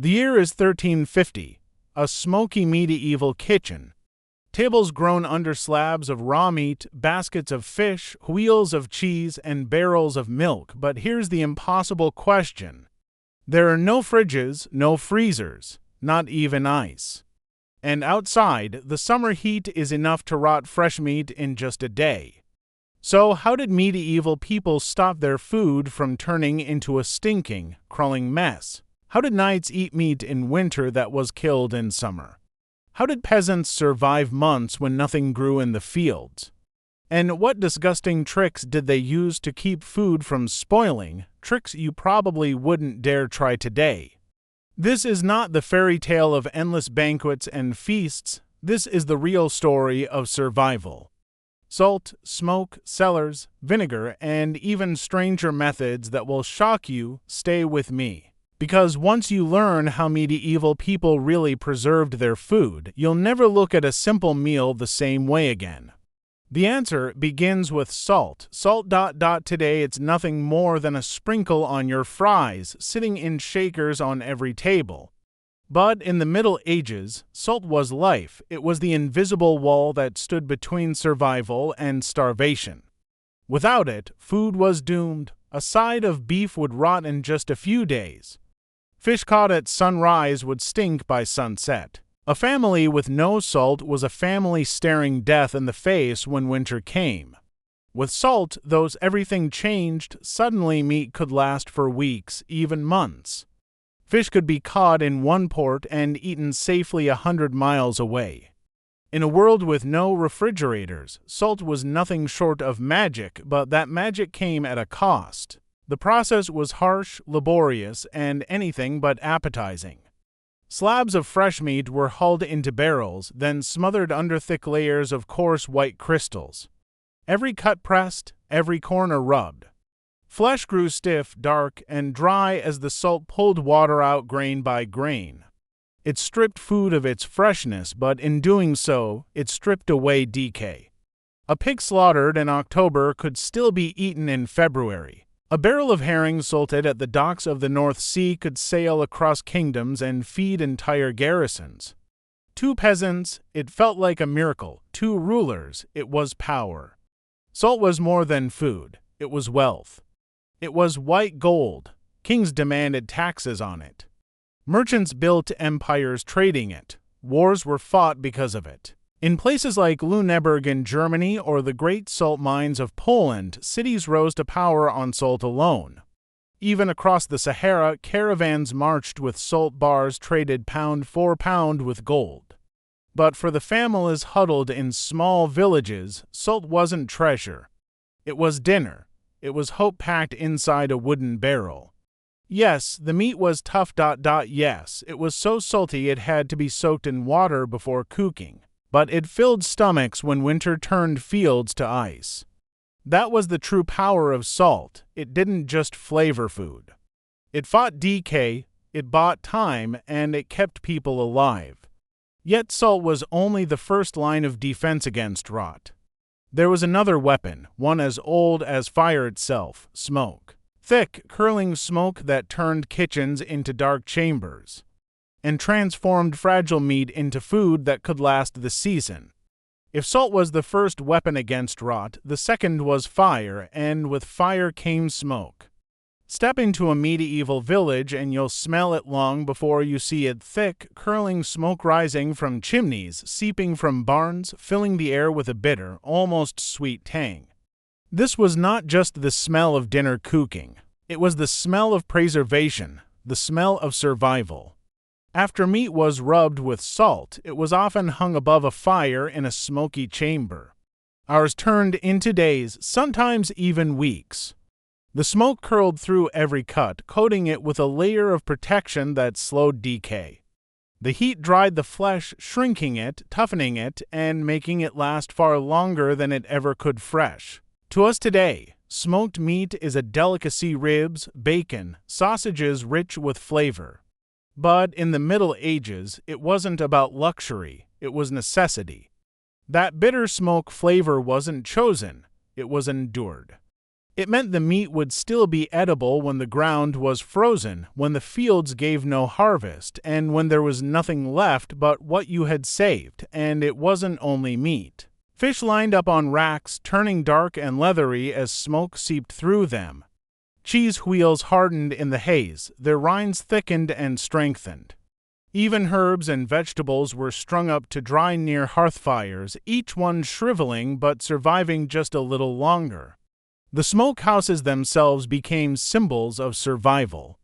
The year is 1350, a smoky medieval kitchen. Tables grown under slabs of raw meat, baskets of fish, wheels of cheese, and barrels of milk. But here's the impossible question. There are no fridges, no freezers, not even ice. And outside, the summer heat is enough to rot fresh meat in just a day. So how did medieval people stop their food from turning into a stinking, crawling mess? How did knights eat meat in winter that was killed in summer? How did peasants survive months when nothing grew in the fields? And what disgusting tricks did they use to keep food from spoiling, tricks you probably wouldn't dare try today? This is not the fairy tale of endless banquets and feasts. This is the real story of survival. Salt, smoke, cellars, vinegar, and even stranger methods that will shock you. Stay with me. Because once you learn how medieval people really preserved their food, you'll never look at a simple meal the same way again. The answer begins with salt. Salt. Today it's nothing more than a sprinkle on your fries, sitting in shakers on every table. But in the Middle Ages, salt was life. It was the invisible wall that stood between survival and starvation. Without it, food was doomed. A side of beef would rot in just a few days. Fish caught at sunrise would stink by sunset. A family with no salt was a family staring death in the face when winter came. With salt, though, everything changed. Suddenly, meat could last for weeks, even months. Fish could be caught in one port and eaten safely 100 miles away. In a world with no refrigerators, salt was nothing short of magic, but that magic came at a cost. The process was harsh, laborious, and anything but appetizing. Slabs of fresh meat were hauled into barrels, then smothered under thick layers of coarse white crystals. Every cut pressed, every corner rubbed. Flesh grew stiff, dark, and dry as the salt pulled water out grain by grain. It stripped food of its freshness, but in doing so, it stripped away decay. A pig slaughtered in October could still be eaten in February. A barrel of herring salted at the docks of the North Sea could sail across kingdoms and feed entire garrisons. Two peasants, it felt like a miracle. Two rulers, it was power. Salt was more than food, it was wealth. It was white gold. Kings demanded taxes on it. Merchants built empires trading it. Wars were fought because of it. In places like Lüneburg in Germany or the great salt mines of Poland, cities rose to power on salt alone. Even across the Sahara, caravans marched with salt bars traded pound for pound with gold. But for the families huddled in small villages, salt wasn't treasure. It was dinner. It was hope packed inside a wooden barrel. Yes, the meat was tough. Yes, it was so salty it had to be soaked in water before cooking. But it filled stomachs when winter turned fields to ice. That was the true power of salt. It didn't just flavor food. It fought decay, it bought time, and it kept people alive. Yet salt was only the first line of defense against rot. There was another weapon, one as old as fire itself: smoke. Thick, curling smoke that turned kitchens into dark chambers and transformed fragile meat into food that could last the season. If salt was the first weapon against rot, the second was fire, and with fire came smoke. Step into a medieval village and you'll smell it long before you see it: thick, curling smoke rising from chimneys, seeping from barns, filling the air with a bitter, almost sweet tang. This was not just the smell of dinner cooking. It was the smell of preservation, the smell of survival. After meat was rubbed with salt, it was often hung above a fire in a smoky chamber. Hours turned into days, sometimes even weeks. The smoke curled through every cut, coating it with a layer of protection that slowed decay. The heat dried the flesh, shrinking it, toughening it, and making it last far longer than it ever could fresh. To us today, smoked meat is a delicacy: ribs, bacon, sausages rich with flavor. But in the Middle Ages, it wasn't about luxury, it was necessity. That bitter smoke flavor wasn't chosen, it was endured. It meant the meat would still be edible when the ground was frozen, when the fields gave no harvest, and when there was nothing left but what you had saved, and it wasn't only meat. Fish lined up on racks, turning dark and leathery as smoke seeped through them. Cheese wheels hardened in the haze, their rinds thickened and strengthened. Even herbs and vegetables were strung up to dry near hearth fires, each one shriveling but surviving just a little longer. The smokehouses themselves became symbols of survival.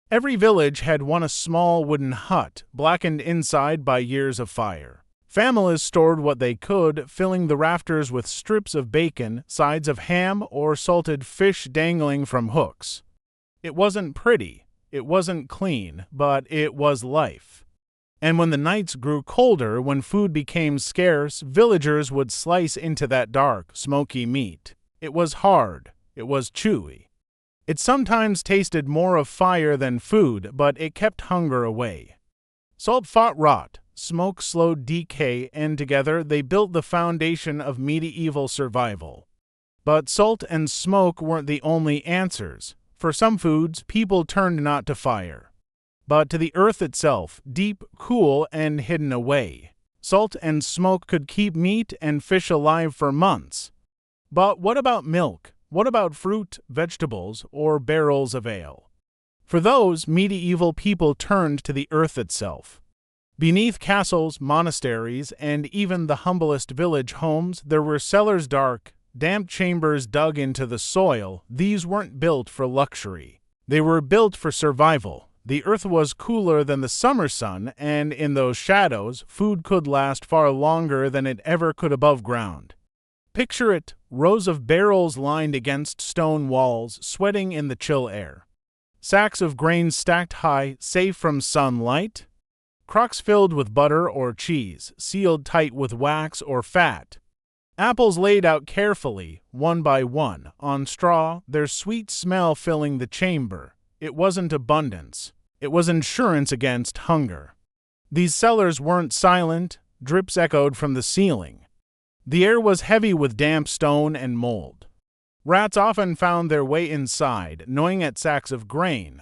Every village had a small wooden hut, blackened inside by years of fire. Families stored what they could, filling the rafters with strips of bacon, sides of ham, or salted fish dangling from hooks. It wasn't pretty, it wasn't clean, but it was life. And when the nights grew colder, when food became scarce, villagers would slice into that dark, smoky meat. It was hard, it was chewy. It sometimes tasted more of fire than food, but it kept hunger away. Salt fought rot, smoke slowed decay, and together they built the foundation of medieval survival. But salt and smoke weren't the only answers. For some foods, people turned not to fire, but to the earth itself, deep, cool, and hidden away. Salt and smoke could keep meat and fish alive for months. But what about milk? What about fruit, vegetables, or barrels of ale? For those, medieval people turned to the earth itself. Beneath castles, monasteries, and even the humblest village homes, there were cellars dark, damp chambers dug into the soil. These weren't built for luxury. They were built for survival. The earth was cooler than the summer sun, and in those shadows, food could last far longer than it ever could above ground. Picture it, rows of barrels lined against stone walls, sweating in the chill air. Sacks of grain stacked high, safe from sunlight. Crocks filled with butter or cheese, sealed tight with wax or fat. Apples laid out carefully, one by one, on straw, their sweet smell filling the chamber. It wasn't abundance. It was insurance against hunger. These cellars weren't silent, drips echoed from the ceiling. The air was heavy with damp stone and mold. Rats often found their way inside, gnawing at sacks of grain.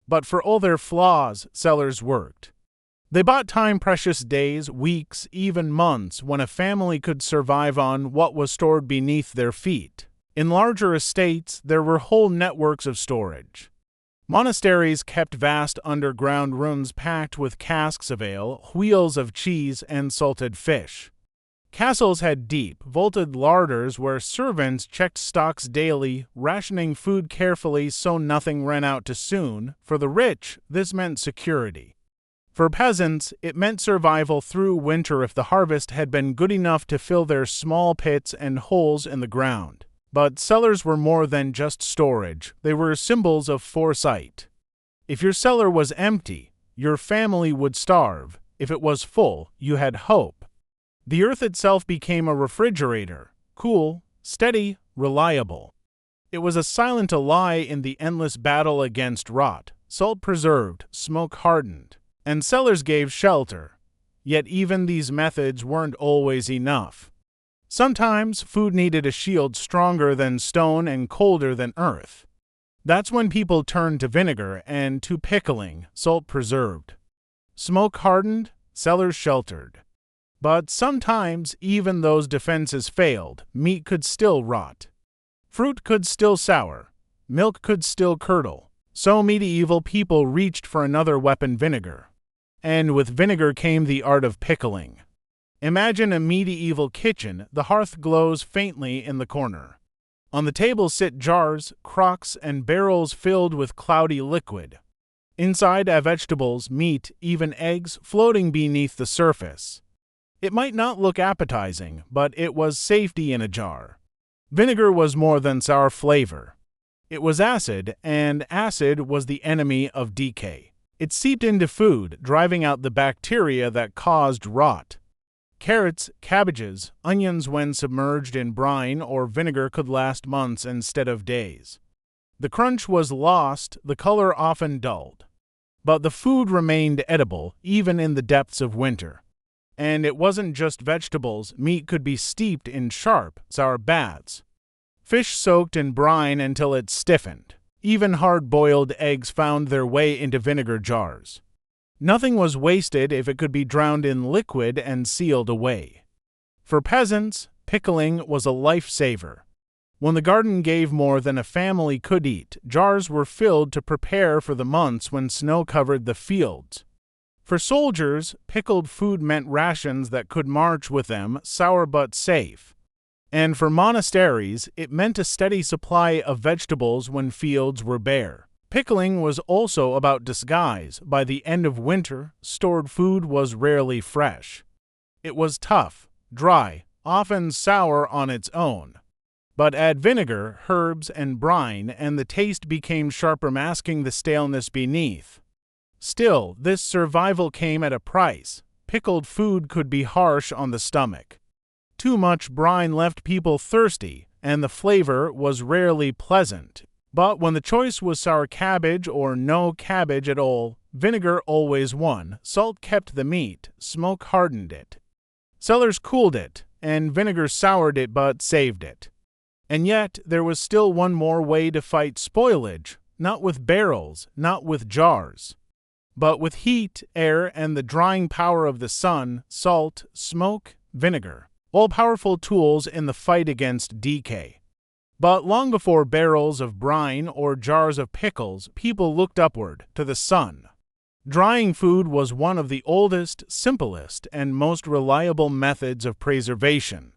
But for all their flaws, cellars worked. They bought time precious days, weeks, even months when a family could survive on what was stored beneath their feet. In larger estates, there were whole networks of storage. Monasteries kept vast underground rooms packed with casks of ale, wheels of cheese, and salted fish. Castles had deep, vaulted larders where servants checked stocks daily, rationing food carefully so nothing ran out too soon. For the rich, this meant security. For peasants, it meant survival through winter if the harvest had been good enough to fill their small pits and holes in the ground. But cellars were more than just storage. They were symbols of foresight. If your cellar was empty, your family would starve. If it was full, you had hope. The earth itself became a refrigerator, cool, steady, reliable. It was a silent ally in the endless battle against rot, salt-preserved, smoke-hardened. And cellars gave shelter. Yet even these methods weren't always enough. Sometimes food needed a shield stronger than stone and colder than earth. That's when people turned to vinegar and to pickling, salt-preserved. Smoke-hardened, cellars sheltered. But sometimes even those defenses failed. Meat could still rot. Fruit could still sour. Milk could still curdle. So medieval people reached for another weapon, vinegar. And with vinegar came the art of pickling. Imagine a medieval kitchen. The hearth glows faintly in the corner. On the table sit jars, crocks, and barrels filled with cloudy liquid. Inside are vegetables, meat, even eggs floating beneath the surface. It might not look appetizing, but it was safety in a jar. Vinegar was more than sour flavor. It was acid, and acid was the enemy of decay. It seeped into food, driving out the bacteria that caused rot. Carrots, cabbages, onions when submerged in brine or vinegar could last months instead of days. The crunch was lost, the color often dulled. But the food remained edible, even in the depths of winter. And it wasn't just vegetables. Meat could be steeped in sharp, sour baths. Fish soaked in brine until it stiffened. Even hard-boiled eggs found their way into vinegar jars. Nothing was wasted if it could be drowned in liquid and sealed away. For peasants, pickling was a lifesaver. When the garden gave more than a family could eat, jars were filled to prepare for the months when snow covered the fields. For soldiers, pickled food meant rations that could march with them, sour but safe. And for monasteries, it meant a steady supply of vegetables when fields were bare. Pickling was also about disguise. By the end of winter, stored food was rarely fresh. It was tough, dry, often sour on its own. But add vinegar, herbs, and brine, and the taste became sharper, masking the staleness beneath. Still, this survival came at a price. Pickled food could be harsh on the stomach. Too much brine left people thirsty, and the flavor was rarely pleasant. But when the choice was sour cabbage or no cabbage at all, vinegar always won. Salt kept the meat, smoke hardened it. Cellars cooled it, and vinegar soured it but saved it. And yet, there was still one more way to fight spoilage, not with barrels, not with jars, but with heat, air, and the drying power of the sun, salt, smoke, vinegar. All powerful tools in the fight against decay. But long before barrels of brine or jars of pickles, people looked upward to the sun. Drying food was one of the oldest, simplest, and most reliable methods of preservation.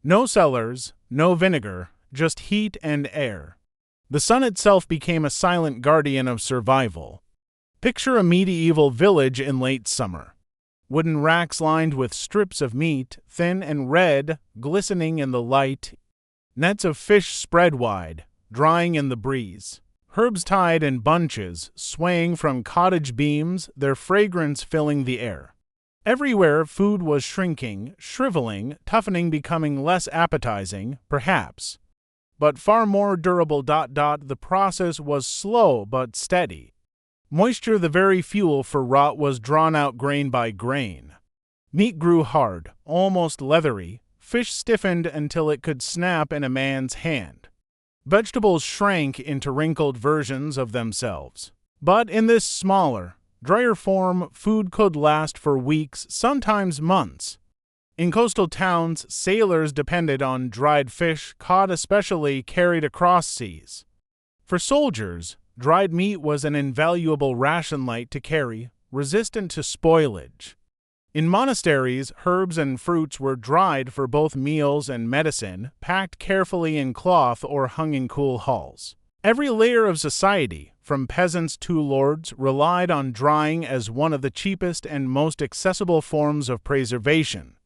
No cellars, no vinegar, just heat and air. The sun itself became a silent guardian of survival. Picture a medieval village in late summer. Wooden racks lined with strips of meat, thin and red, glistening in the light. Nets of fish spread wide, drying in the breeze. Herbs tied in bunches, swaying from cottage beams, their fragrance filling the air. Everywhere food was shrinking, shriveling, toughening, becoming less appetizing, perhaps. But far more durable. The process was slow but steady. Moisture, the very fuel for rot, was drawn out grain by grain. Meat grew hard, almost leathery. Fish stiffened until it could snap in a man's hand. Vegetables shrank into wrinkled versions of themselves. But in this smaller, drier form, food could last for weeks, sometimes months. In coastal towns, sailors depended on dried fish, caught especially, carried across seas. For soldiers, dried meat was an invaluable ration light to carry, resistant to spoilage. In monasteries, herbs and fruits were dried for both meals and medicine, packed carefully in cloth or hung in cool halls. Every layer of society, from peasants to lords, relied on drying as one of the cheapest and most accessible forms of preservation.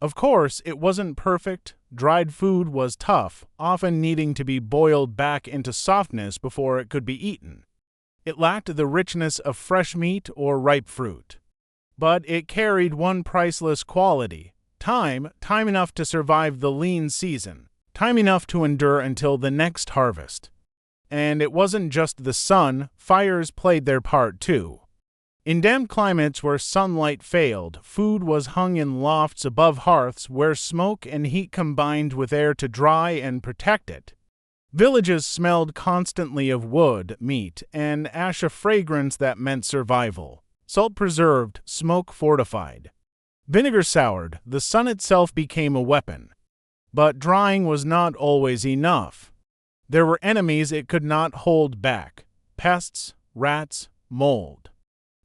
Of course, it wasn't perfect. Dried food was tough, often needing to be boiled back into softness before it could be eaten. It lacked the richness of fresh meat or ripe fruit. But it carried one priceless quality: time enough to survive the lean season, time enough to endure until the next harvest. And it wasn't just the sun, fires played their part too. In damp climates where sunlight failed, food was hung in lofts above hearths where smoke and heat combined with air to dry and protect it. Villages smelled constantly of wood, meat, and ash, a fragrance that meant survival. Salt preserved, smoke fortified. Vinegar soured, the sun itself became a weapon. But drying was not always enough. There were enemies it could not hold back: pests, rats, mold.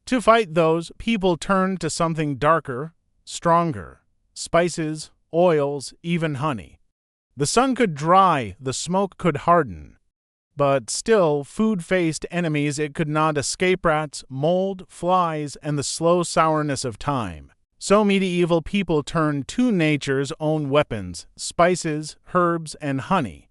To fight those, people turned to something darker, stronger: spices, oils, even honey. The sun could dry, the smoke could harden. But still, food faced enemies it could not escape: rats, mold, flies, and the slow sourness of time. So medieval people turned to nature's own weapons: spices, herbs, and honey.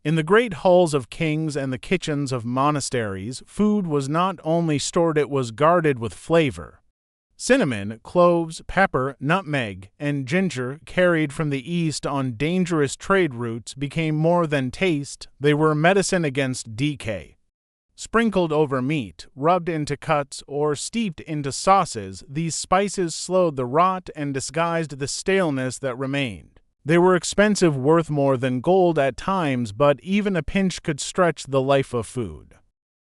In the great halls of kings and the kitchens of monasteries, food was not only stored, it was guarded with flavor. Cinnamon, cloves, pepper, nutmeg, and ginger, carried from the east on dangerous trade routes, became more than taste, they were medicine against decay. Sprinkled over meat, rubbed into cuts, or steeped into sauces, these spices slowed the rot and disguised the staleness that remained. They were expensive, worth more than gold at times, but even a pinch could stretch the life of food.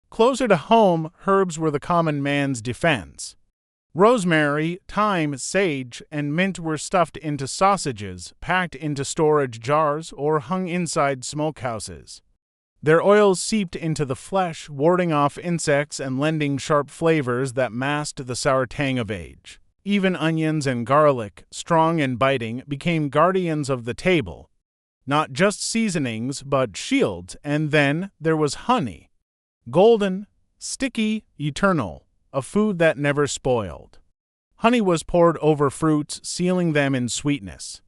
Closer to home, herbs were the common man's defense. Rosemary, thyme, sage, and mint were stuffed into sausages, packed into storage jars, or hung inside smokehouses. Their oils seeped into the flesh, warding off insects and lending sharp flavors that masked the sour tang of age. Even onions and garlic, strong and biting, became guardians of the table. Not just seasonings, but shields. And then there was honey. Golden, sticky, eternal, a food that never spoiled. Honey was poured over fruits, sealing them in sweetness.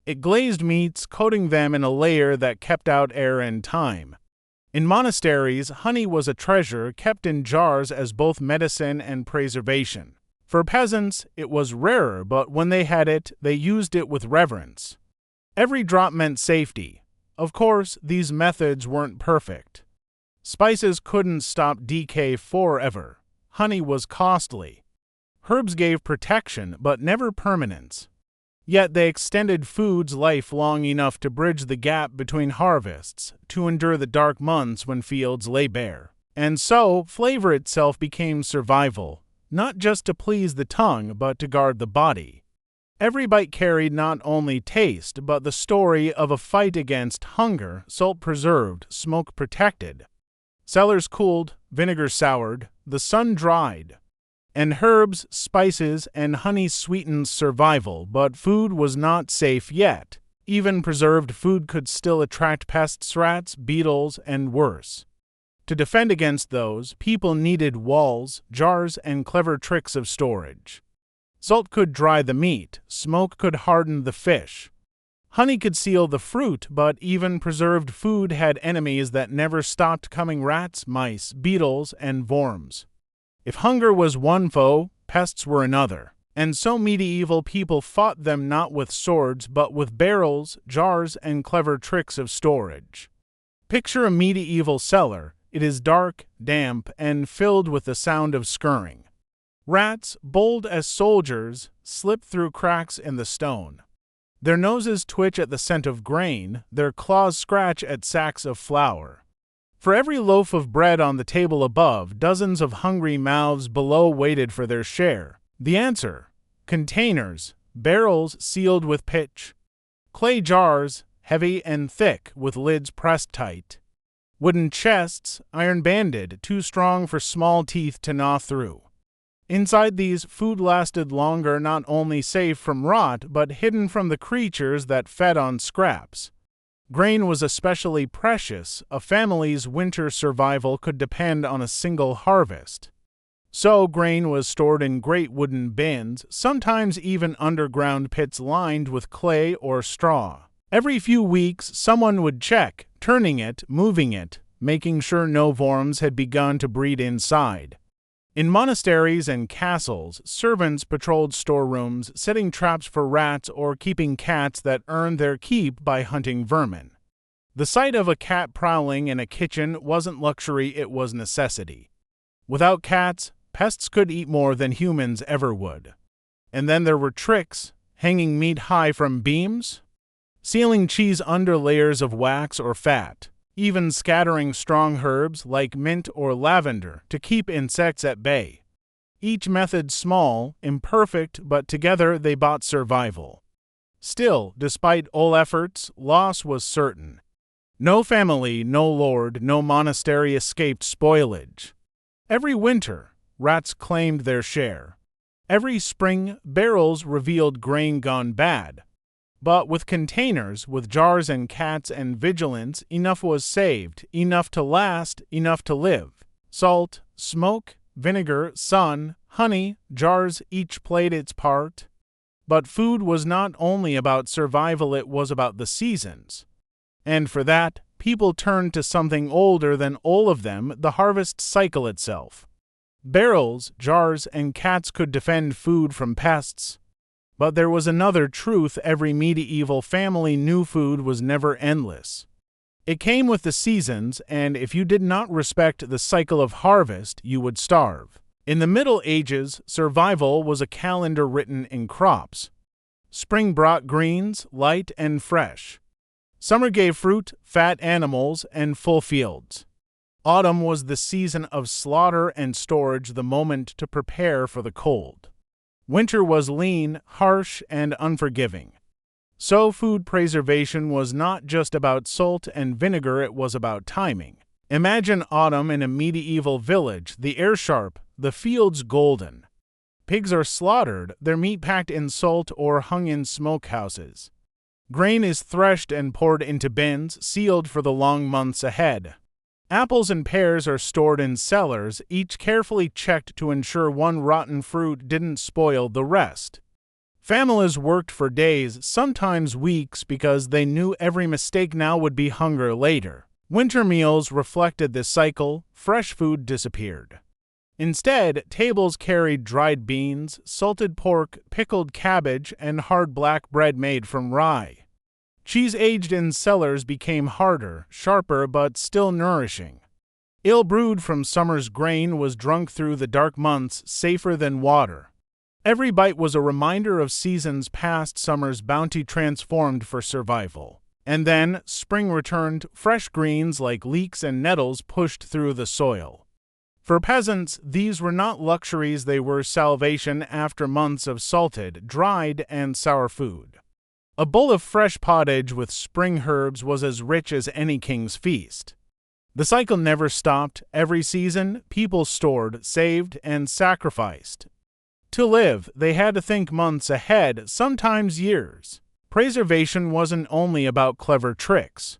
It glazed meats, coating them in a layer that kept out air and time. In monasteries, honey was a treasure kept in jars as both medicine and preservation. For peasants, it was rarer, but when they had it, they used it with reverence. Every drop meant safety. Of course, these methods weren't perfect. Spices couldn't stop decay forever. Honey was costly. Herbs gave protection, but never permanence. Yet they extended food's life long enough to bridge the gap between harvests, to endure the dark months when fields lay bare. And so, flavor itself became survival, not just to please the tongue, but to guard the body. Every bite carried not only taste, but the story of a fight against hunger, salt preserved, smoke protected. Cellars cooled, vinegar soured, the sun dried. And herbs, spices, and honey sweetened survival, but food was not safe yet. Even preserved food could still attract pests, rats, beetles, and worse. To defend against those, people needed walls, jars, and clever tricks of storage. Salt could dry the meat, smoke could harden the fish. Honey could seal the fruit, but even preserved food had enemies that never stopped coming: rats, mice, beetles, and worms. If hunger was one foe, pests were another. And so medieval people fought them not with swords, but with barrels, jars, and clever tricks of storage. Picture a medieval cellar. It is dark, damp, and filled with the sound of scurrying. Rats, bold as soldiers, slip through cracks in the stone. Their noses twitch at the scent of grain, their claws scratch at sacks of flour. For every loaf of bread on the table above, dozens of hungry mouths below waited for their share. The answer: containers, barrels sealed with pitch. Clay jars, heavy and thick, with lids pressed tight. Wooden chests, iron-banded, too strong for small teeth to gnaw through. Inside these, food lasted longer, not only safe from rot, but hidden from the creatures that fed on scraps. Grain was especially precious. A family's winter survival could depend on a single harvest. So grain was stored in great wooden bins, sometimes even underground pits lined with clay or straw. Every few weeks, someone would check, turning it, moving it, making sure no worms had begun to breed inside. In monasteries and castles, servants patrolled storerooms, setting traps for rats or keeping cats that earned their keep by hunting vermin. The sight of a cat prowling in a kitchen wasn't luxury, it was necessity. Without cats, pests could eat more than humans ever would. And then there were tricks: hanging meat high from beams, sealing cheese under layers of wax or fat, even scattering strong herbs like mint or lavender to keep insects at bay. Each method small, imperfect, but together they bought survival. Still, despite all efforts, loss was certain. No family, no lord, no monastery escaped spoilage. Every winter, rats claimed their share. Every spring, barrels revealed grain gone bad. But with containers, with jars and cats and vigilance, enough was saved, enough to last, enough to live. Salt, smoke, vinegar, sun, honey, jars, each played its part. But food was not only about survival, it was about the seasons. And for that, people turned to something older than all of them: the harvest cycle itself. Barrels, jars, and cats could defend food from pests. But there was another truth: every medieval family knew food was never endless. It came with the seasons, and if you did not respect the cycle of harvest, you would starve. In the Middle Ages, survival was a calendar written in crops. Spring brought greens, light and fresh. Summer gave fruit, fat animals, and full fields. Autumn was the season of slaughter and storage, the moment to prepare for the cold. Winter was lean, harsh, and unforgiving. So food preservation was not just about salt and vinegar, it was about timing. Imagine autumn in a medieval village, the air sharp, the fields golden. Pigs are slaughtered, their meat packed in salt or hung in smokehouses. Grain is threshed and poured into bins, sealed for the long months ahead. Apples and pears are stored in cellars, each carefully checked to ensure one rotten fruit didn't spoil the rest. Families worked for days, sometimes weeks, because they knew every mistake now would be hunger later. Winter meals reflected this cycle, fresh food disappeared. Instead, tables carried dried beans, salted pork, pickled cabbage, and hard black bread made from rye. Cheese aged in cellars became harder, sharper, but still nourishing. Ale brewed from summer's grain was drunk through the dark months, safer than water. Every bite was a reminder of seasons past, summer's bounty transformed for survival. And then, spring returned, fresh greens like leeks and nettles pushed through the soil. For peasants, these were not luxuries, they were salvation after months of salted, dried, and sour food. A bowl of fresh pottage with spring herbs was as rich as any king's feast. The cycle never stopped. Every season, people stored, saved, and sacrificed. To live, they had to think months ahead, sometimes years. Preservation wasn't only about clever tricks.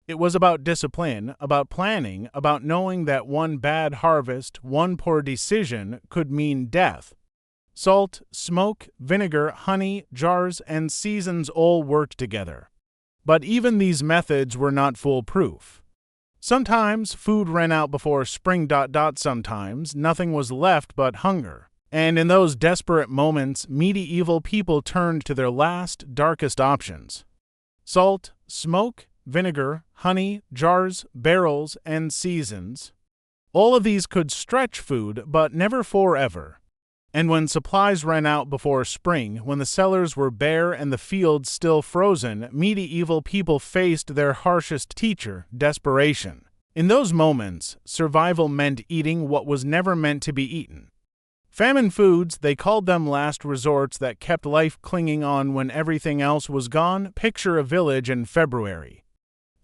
It was about discipline, about planning, about knowing that one bad harvest, one poor decision could mean death. Salt, smoke, vinegar, honey, jars, and seasons all worked together. But even these methods were not foolproof. Sometimes food ran out before spring. Sometimes nothing was left but hunger. And in those desperate moments, medieval people turned to their last, darkest options. Salt, smoke, vinegar, honey, jars, barrels, and seasons. All of these could stretch food, but never forever. And when supplies ran out before spring, when the cellars were bare and the fields still frozen, medieval people faced their harshest teacher, desperation. In those moments, survival meant eating what was never meant to be eaten. Famine foods, they called them, last resorts that kept life clinging on when everything else was gone. Picture a village in February.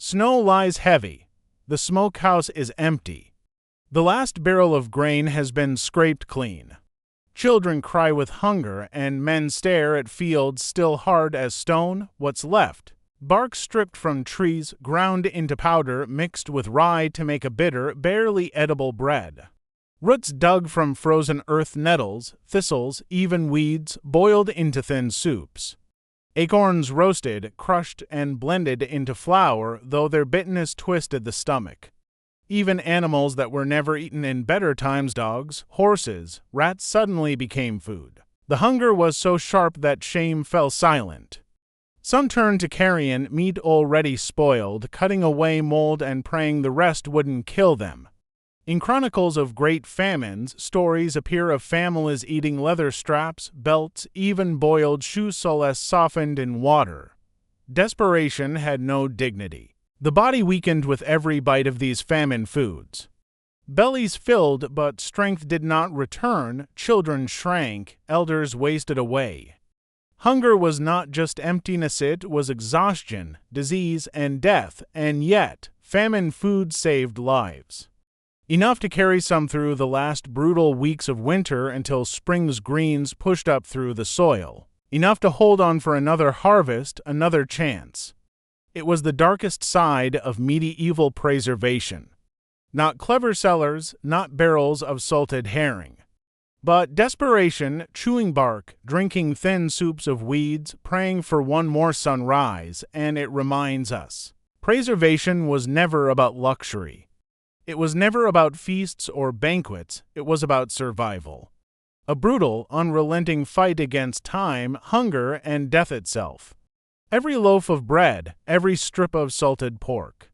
Snow lies heavy. The smokehouse is empty. The last barrel of grain has been scraped clean. Children cry with hunger, and men stare at fields still hard as stone. What's left? Bark stripped from trees, ground into powder, mixed with rye to make a bitter, barely edible bread. Roots dug from frozen earth, nettles, thistles, even weeds, boiled into thin soups. Acorns roasted, crushed, and blended into flour, though their bitterness twisted the stomach. Even animals that were never eaten in better times, dogs, horses, rats, suddenly became food. The hunger was so sharp that shame fell silent. Some turned to carrion meat already spoiled, cutting away mold and praying the rest wouldn't kill them. In chronicles of great famines, stories appear of families eating leather straps, belts, even boiled shoe soles softened in water. Desperation had no dignity. The body weakened with every bite of these famine foods. Bellies filled, but strength did not return. Children shrank, elders wasted away. Hunger was not just emptiness, it was exhaustion, disease, and death, and yet famine food saved lives. Enough to carry some through the last brutal weeks of winter until spring's greens pushed up through the soil. Enough to hold on for another harvest, another chance. It was the darkest side of medieval preservation. Not clever cellars, not barrels of salted herring. But desperation, chewing bark, drinking thin soups of weeds, praying for one more sunrise, and it reminds us. Preservation was never about luxury. It was never about feasts or banquets, it was about survival. A brutal, unrelenting fight against time, hunger, and death itself. Every loaf of bread, every strip of salted pork,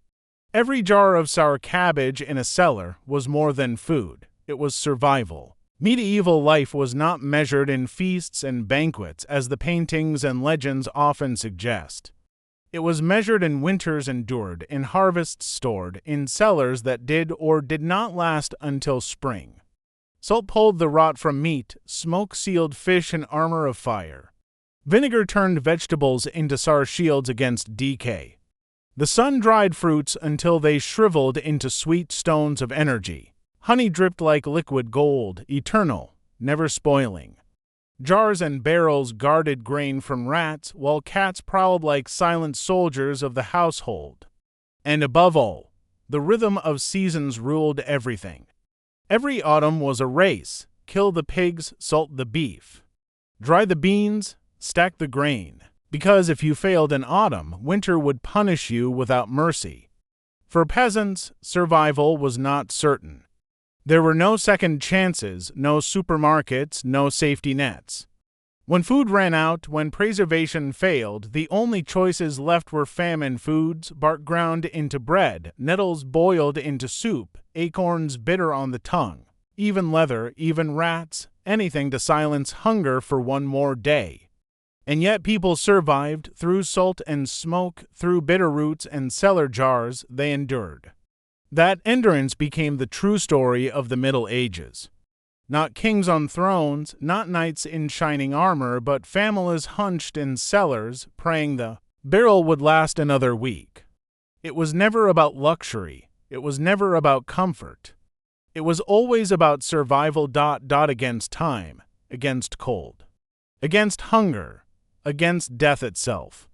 every jar of sour cabbage in a cellar was more than food. It was survival. Medieval life was not measured in feasts and banquets as the paintings and legends often suggest. It was measured in winters endured, in harvests stored, in cellars that did or did not last until spring. Salt pulled the rot from meat, smoke sealed fish in armor of fire. Vinegar turned vegetables into shields against decay. The sun dried fruits until they shriveled into sweet stones of energy. Honey dripped like liquid gold, eternal, never spoiling. Jars and barrels guarded grain from rats, while cats prowled like silent soldiers of the household. And above all, the rhythm of seasons ruled everything. Every autumn was a race: kill the pigs, salt the beef. Dry the beans, stack the grain. Because if you failed in autumn, winter would punish you without mercy. For peasants, survival was not certain. There were no second chances, no supermarkets, no safety nets. When food ran out, when preservation failed, the only choices left were famine foods, bark ground into bread, nettles boiled into soup, acorns bitter on the tongue, even leather, even rats, anything to silence hunger for one more day. And yet people survived, through salt and smoke, through bitter roots and cellar jars, they endured. That endurance became the true story of the Middle Ages. Not kings on thrones, not knights in shining armor, but families hunched in cellars, praying the barrel would last another week. It was never about luxury. It was never about comfort. It was always about survival against time, against cold, against hunger, against death itself.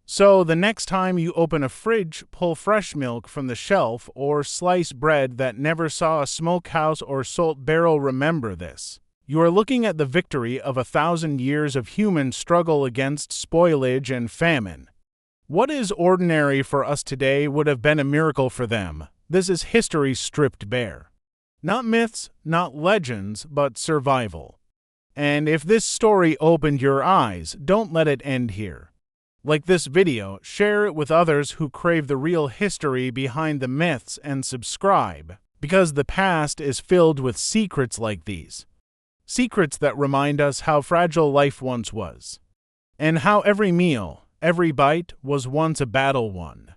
So the next time you open a fridge, pull fresh milk from the shelf, or slice bread that never saw a smokehouse or salt barrel, remember this. You are looking at the victory of 1,000 years of human struggle against spoilage and famine. What is ordinary for us today would have been a miracle for them. This is history stripped bare. Not myths, not legends, but survival. And if this story opened your eyes, don't let it end here. Like this video, share it with others who crave the real history behind the myths, and subscribe, because the past is filled with secrets like these. Secrets that remind us how fragile life once was, and how every meal, every bite was once a battle won.